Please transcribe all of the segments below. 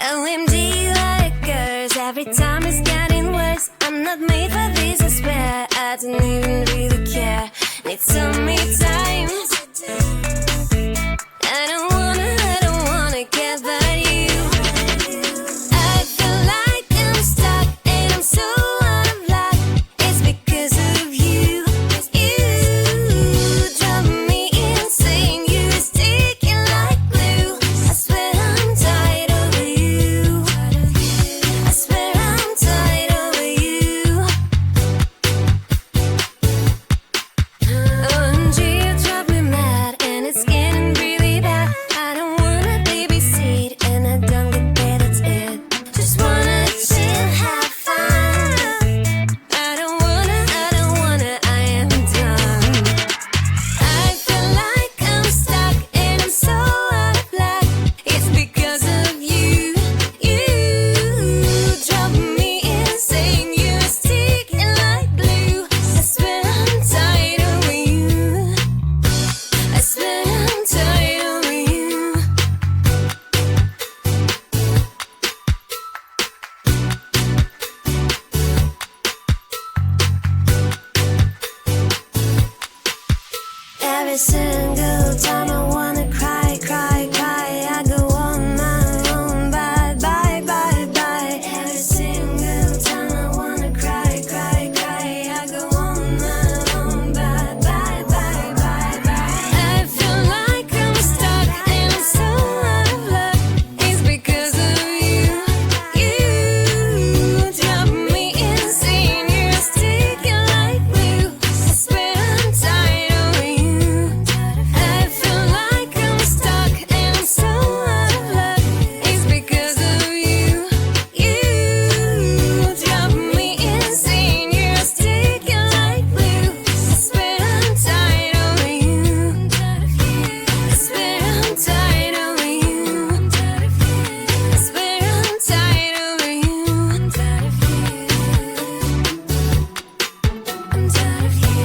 OMG, like a curse. Every time it's getting worse. I'm not made for this, I swear. I don't even really care. Need so many times. I don't wanna care about you. I feel like I'm stuck and I'm so out of luck. It's because of you. You drive me insane. You're sticking like glue. I swear I'm tired of you. I swear I'm tired of you. OMG, you drive me mad and it's getting really bad. I don't wanna babysit and I don't get paid, that's it. Just wanna chill, have fun. I don't wanna, I am done. I feel like I'm stuck and I'm so out of luck. It's because of you. You drive me insane. You're sticking like glue. I swear I'm tired of you. I swear I'm tired of you. Every single time I wanna cry, cry, cry, I go on my own, bye, bye, bye, bye. Every single time I wanna cry, cry, cry, I go on my own, bye, bye, bye, bye, bye. I feel like I'm stuck and I'm so out of luck. It's because of you. You drive me insane. You're sticking like glue. I swear I'm tired of you. I feel like I'm stuck and I'm so out of luck. It's because of you. You drive me insane. You're sticking like glue. I swear I'm tired of you. I swear I'm tired of you. I swear I'm tired of you. I'm tired of you.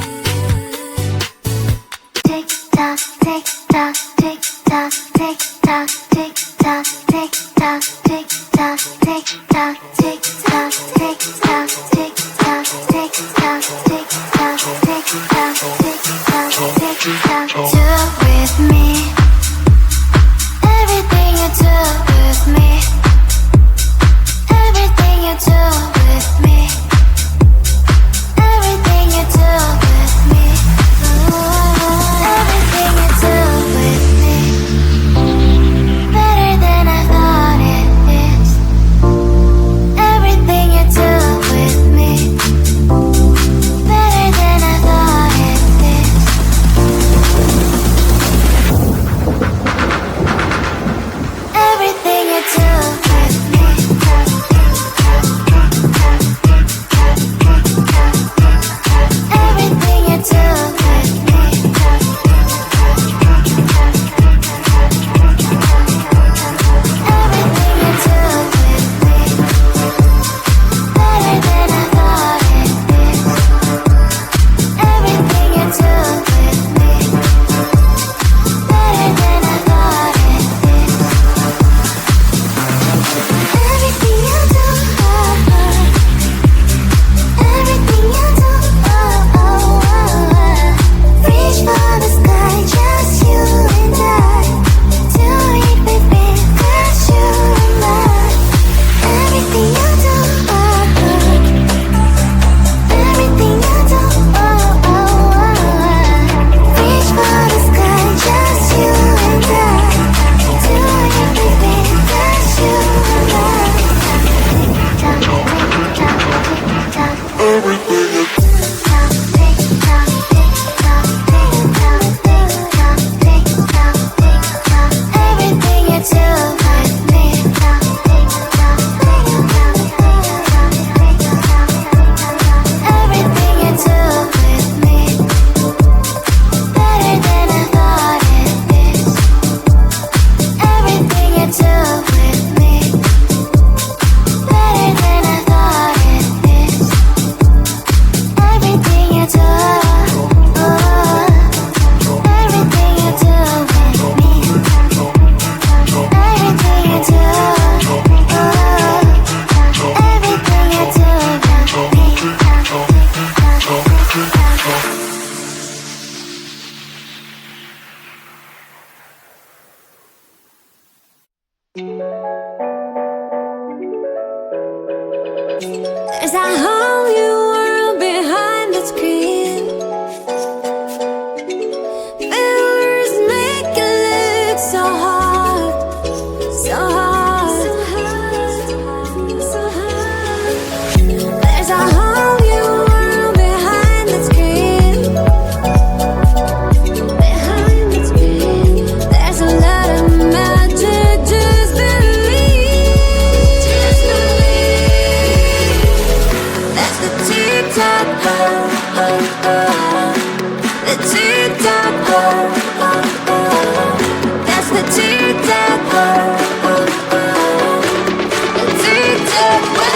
Tick tock, tick tock, tick tock, tick tock, tick tock, tick tock, tick tock, tick tock, tick tock, tick tock, tick tock, tick tock, tick tock, tick tock, tick tock, tick tock. Do with me everything you do with me. Everything you do with me. Everything you do with me. Everything you do with me. Better than I thought it is. Everything you do with me. Better than I thought it is. TikTok world. That's the TikTok world. The TikTok world.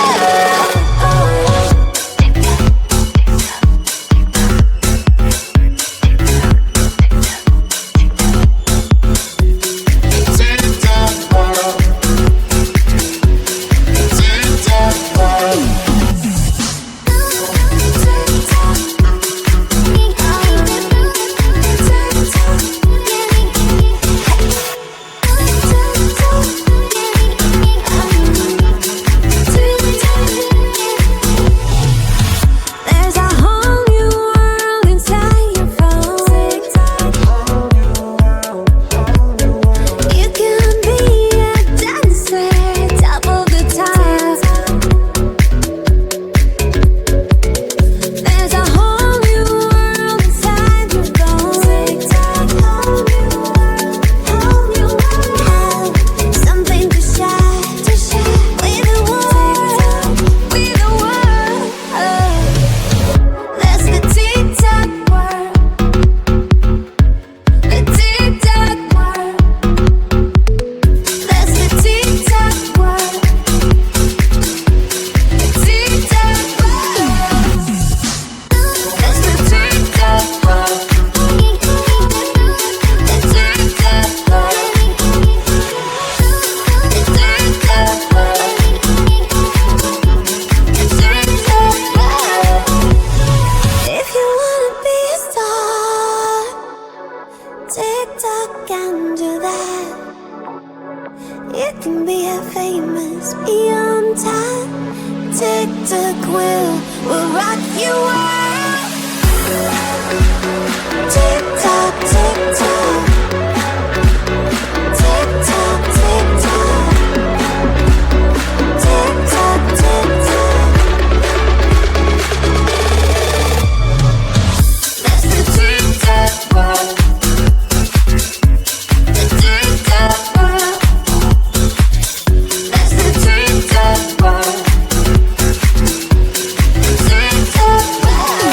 There's a whole new world inside your phone. You can be a dancer, top of the top. There's a whole new world inside your phone. Whole new world, something to share with the world, with the world. That's the TikTok world. The TikTok world. That's the TikTok world. The TikTok world. That's the TikTok world. The TikTok world. The TikTok world. The TikTok world. If you wanna be a star, TikTok can do that. You can be a famous, be on time. TikTok will rock you out. TikTok, TikTok. TikTok, TikTok. TikTok, TikTok. That's the TikTok world. The TikTok world. That's the TikTok world. The TikTok world.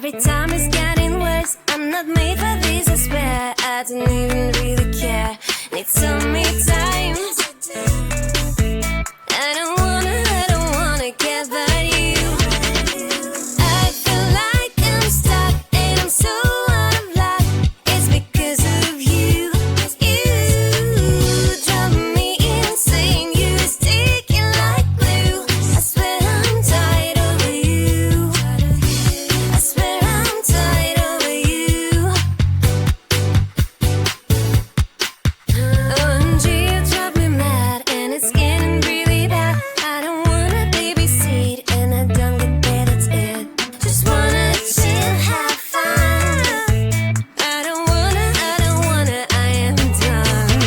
Every time it's getting worse. I'm not made for this, I swear. I don't even really care. Need some me time. I don't wanna care about you. I feel like I'm stuck and I'm so out of luck. It's because of you. You drive me insane. You sticking like glue. I swear I'm tired of you. I swear I'm tired of you. OMG, you drive me mad and it's getting really bad. I don't wanna babysit and I don't get paid, that's it. Just wanna chill, have fun. I don't wanna, I am done.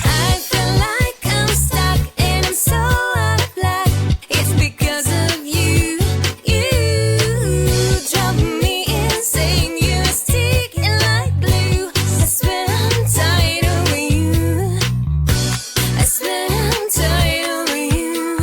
I feel like I'm stuck and I'm so out of luck. It's because of you. You drive me insane. You're sticking like glue. I swear I'm tired of you. I swear I'm tired of you.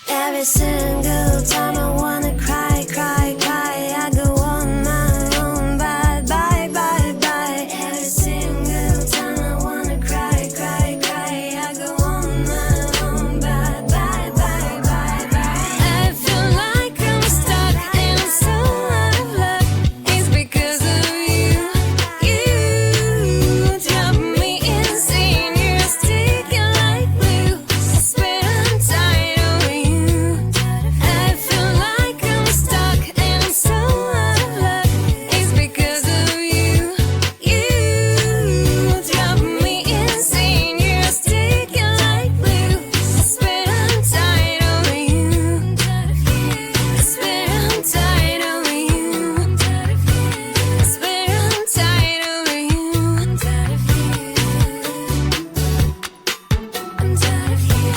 Every single time I wanna cry, cry, cry, I go on my own, bye, bye, bye, bye. Every single time I wanna cry, cry, cry, I go on my own, bye, bye, bye, bye, bye. I feel like I'm stuck and I'm so out of luck. It's because of you. You drive me insane. You're sticking like glue. I swear I'm tired of you. I feel like I'm stuck and I'm so out of luck. It's because of you. You drive me insane. You're sticking like glue. I swear I'm tired of you. I swear I'm tired of you. I swear I'm tired of you. I'm tired of you.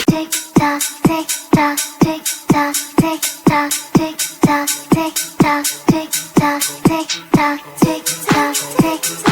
Tick tock, tick tock, tick tock, tick tock, tick tock, tick tock, tick tock, tick tock, tick tock, tick tock.